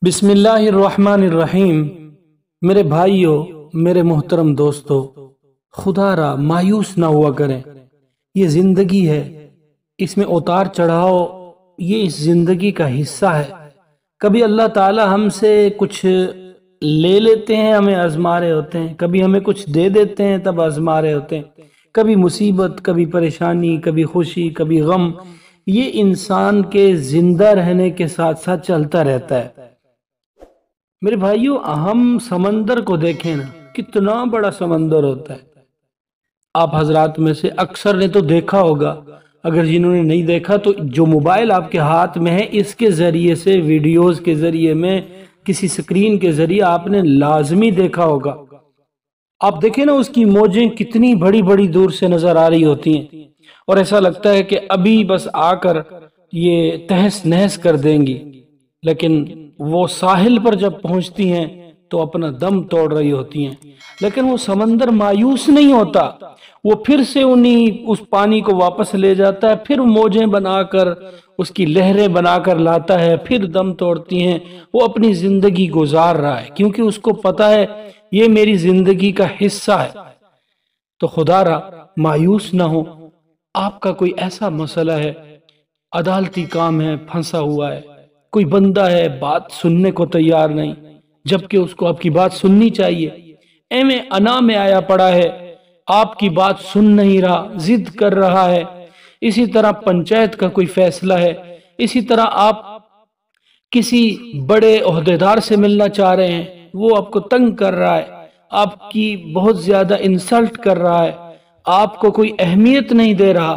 बिस्मिल्लाहिर्रहमानिर्रहीम। मेरे भाइयों, मेरे मोहतरम दोस्तों, खुदा रा मायूस ना हुआ करें। ये जिंदगी है, इसमें उतार चढ़ाव ये इस जिंदगी का हिस्सा है। कभी अल्लाह ताला हमसे कुछ ले लेते हैं, हमें आजमा रहे होते हैं। कभी हमें कुछ दे देते हैं, तब आजमा रहे होते हैं। कभी मुसीबत, कभी परेशानी, कभी खुशी, कभी गम, ये इंसान के जिंदा रहने के साथ साथ चलता रहता है। मेरे भाइयों, हम समंदर को देखें ना, कितना बड़ा समंदर होता है। आप हजरात में से अक्सर ने तो देखा होगा, अगर जिन्होंने नहीं देखा तो जो मोबाइल आपके हाथ में है, इसके जरिए से, वीडियोस के जरिए में, किसी स्क्रीन के जरिए आपने लाजमी देखा होगा। आप देखें ना, उसकी मौजें कितनी बड़ी बड़ी दूर से नजर आ रही होती हैं और ऐसा लगता है कि अभी बस आकर ये तहस नहस कर देंगी। लेकिन वो साहिल पर जब पहुंचती हैं तो अपना दम तोड़ रही होती हैं। लेकिन वो समंदर मायूस नहीं होता, वो फिर से उस पानी को वापस ले जाता है, फिर मौजें बनाकर, उसकी लहरें बनाकर लाता है, फिर दम तोड़ती हैं। वो अपनी जिंदगी गुजार रहा है, क्योंकि उसको पता है ये मेरी जिंदगी का हिस्सा है। तो खुदारा मायूस ना हो। आपका कोई ऐसा मसला है, अदालती काम है, फंसा हुआ है, कोई बंदा है बात सुनने को तैयार नहीं, जबकि उसको आपकी बात सुननी चाहिए। एमे अना में आया पड़ा है, आपकी बात सुन नहीं रहा, जिद कर रहा है। इसी तरह पंचायत का कोई फैसला है, इसी तरह आप किसी बड़े ओहदेदार से मिलना चाह रहे हैं, वो आपको तंग कर रहा है, आपकी बहुत ज्यादा इंसल्ट कर रहा है, आपको कोई अहमियत नहीं दे रहा।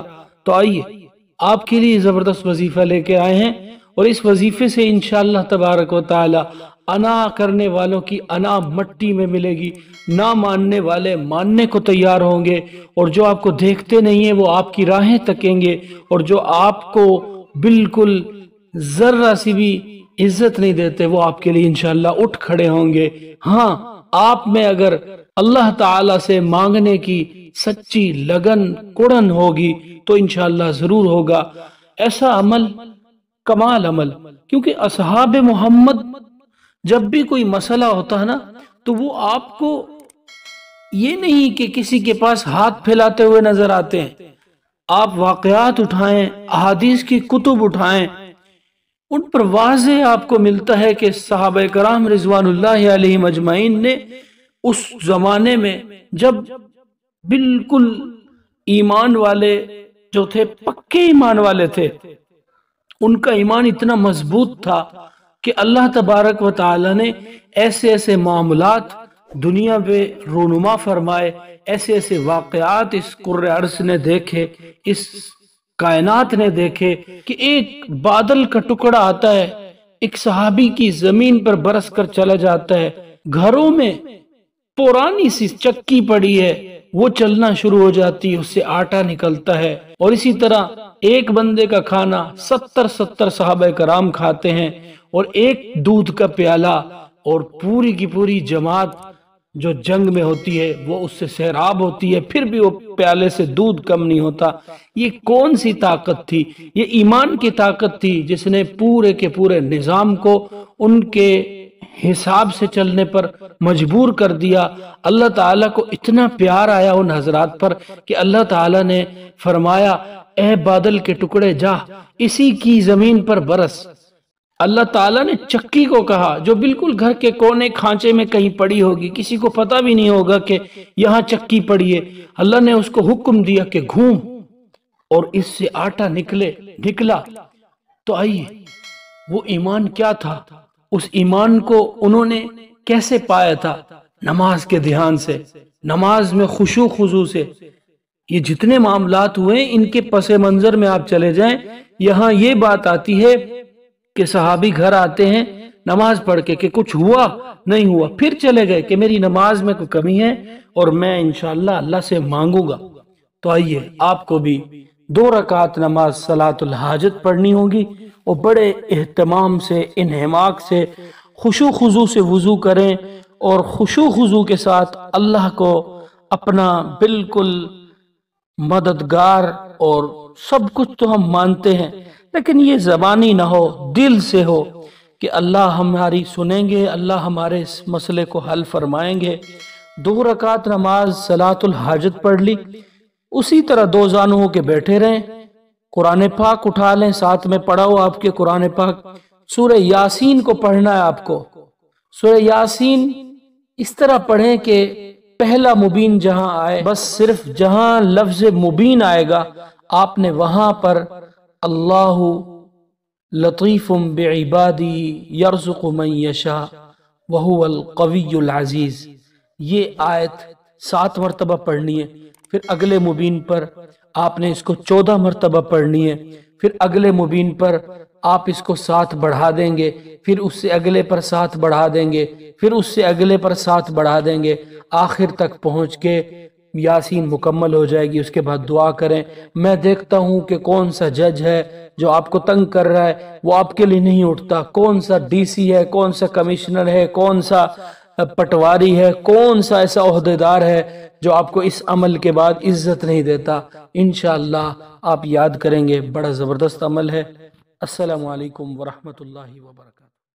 तो आइए, आपके लिए जबरदस्त वजीफा लेके आए हैं और इस वजीफे से इंशाअल्लाह तबारक व तआला अना करने वालों की अना मट्टी में मिलेगी, ना मानने वाले मानने को तैयार होंगे, और जो आपको देखते नहीं है वो आपकी राहें तकेंगे, और जो आपको बिल्कुल जर्रा सी भी इज्जत नहीं देते वो आपके लिए इंशाअल्लाह उठ खड़े होंगे। हाँ, आप में अगर अल्लाह ताला से मांगने की सच्ची लगन कुड़न होगी तो इंशाअल्लाह जरूर होगा ऐसा अमल, कमाल अमल। क्योंकि असहाब मोहम्मद जब भी कोई मसला होता है ना, तो वो आपको ये नहीं कि किसी के पास हाथ फैलाते हुए नजर आते हैं। आप वाकयात उठाएं, अहादीस की कुतुब उठाएं, उन पर वाज़े आपको मिलता है कि सहाबा कराम रिजवानुल्लाह अलैहिम अजमाइन ने उस जमाने में, जब बिल्कुल ईमान वाले जो थे, पक्के ईमान वाले थे, उनका ईमान इतना मजबूत था कि अल्लाह तबारक व तआला ने ऐसे ऐसे मामलात दुनिया पे रूनुमा फरमाए, ऐसे ऐसे वाकयात इस कुर्रे अर्श ने देखे, इस कायनात ने देखे कि एक बादल का टुकड़ा आता है, एक सहाबी की जमीन पर बरस कर चला जाता है, घरों में पुरानी सी चक्की पड़ी है, वो चलना शुरू हो जाती है, उससे आटा निकलता है। और इसी तरह एक बंदे का खाना 70 सहाबा कराम खाते हैं, और एक दूध का प्याला, और पूरी की पूरी जमात जो जंग में होती है वो उससे सैराब होती है, फिर भी वो प्याले से दूध कम नहीं होता। ये कौन सी ताकत थी? ये ईमान की ताकत थी, जिसने पूरे के पूरे निजाम को उनके हिसाब से चलने पर मजबूर कर दिया। अल्लाह ताला को इतना प्यार आया उन हजरात पर कि अल्लाह ताला ने फरमाया, ए बादल के टुकड़े जा, इसी की जमीन पर बरस। अल्लाह ताला ने चक्की को कहा, जो बिल्कुल घर के कोने खांचे में कहीं पड़ी होगी, किसी को पता भी नहीं होगा कि यहाँ चक्की पड़ी है। अल्लाह ने उसको हुक्म दिया कि घूम, और इससे आटा निकला। तो आइए, वो ईमान क्या था? उस ईमान को उन्होंने कैसे पाया था? नमाज के ध्यान से, नमाज में खुशू खुजू से। ये जितने मामलात हुए, इनके पसे मंजर में आप चले जाएं, यहाँ ये बात आती है कि सहाबी घर आते हैं नमाज पढ़ के कि कुछ हुआ नहीं हुआ, फिर चले गए कि मेरी नमाज में कोई कमी है और मैं इंशाअल्लाह अल्लाह से मांगूंगा। तो आइए, आपको भी 2 रकात नमाज सलातुल हाजत पढ़नी होगी, और बड़े एहतमाम से, इन्हमाक से, खुशू खुजू से वुजू करें, और खुशू खुजू के साथ अल्लाह को अपना बिल्कुल मददगार, और सब कुछ तो हम मानते हैं, लेकिन ये जबानी ना हो, दिल से हो کہ اللہ ہماری سنیں گے، اللہ ہمارے اس مسئلے کو حل فرمائیں گے۔ 2 رکعت نماز صلاۃ الحاجت پڑھ لی، اسی طرح 2 زانوں کے بیٹھے رہیں، قرآن پاک اٹھا لیں، ساتھ میں پڑھا ہو آپ کے قرآن پاک، سورہ یاسین کو پڑھنا ہے آپ کو۔ سورہ یاسین اس طرح پڑھیں کہ پہلا مبین جہاں آئے، بس صرف جہاں لفظ مبین آئے گا آپ نے وہاں پر اللہ لطیف بعبادی یرزق من یشاء وہو القوی العزیز، یہ آیت 7 مرتبہ پڑھنی ہے۔ پھر اگلے مبین پر آپ نے اس کو 14 مرتبہ پڑھنی ہے، پھر اگلے مبین پر آپ اس کو 7 بڑھا دیں گے، پھر اس سے اگلے پر 7 بڑھا دیں گے، پھر اس سے اگلے پر 7 بڑھا دیں گے، آخر تک پہنچ کے یاسین مکمل ہو جائے گی۔ اس کے بعد دعا کریں، میں دیکھتا ہوں کہ کون سا جج ہے جو آپ کو تنگ کر رہا ہے، وہ آپ کے لیے نہیں اٹھتا، کون سا ڈی سی ہے، کون سا کمشنر ہے، کون سا پٹواری ہے، کون سا ایسا عہدیدار ہے جو آپ کو اس عمل کے بعد عزت نہیں دیتا۔ انشاءاللہ آپ یاد کریں گے، بڑا زبردست عمل ہے۔ السلام علیکم ورحمۃ اللہ وبرکاتہ۔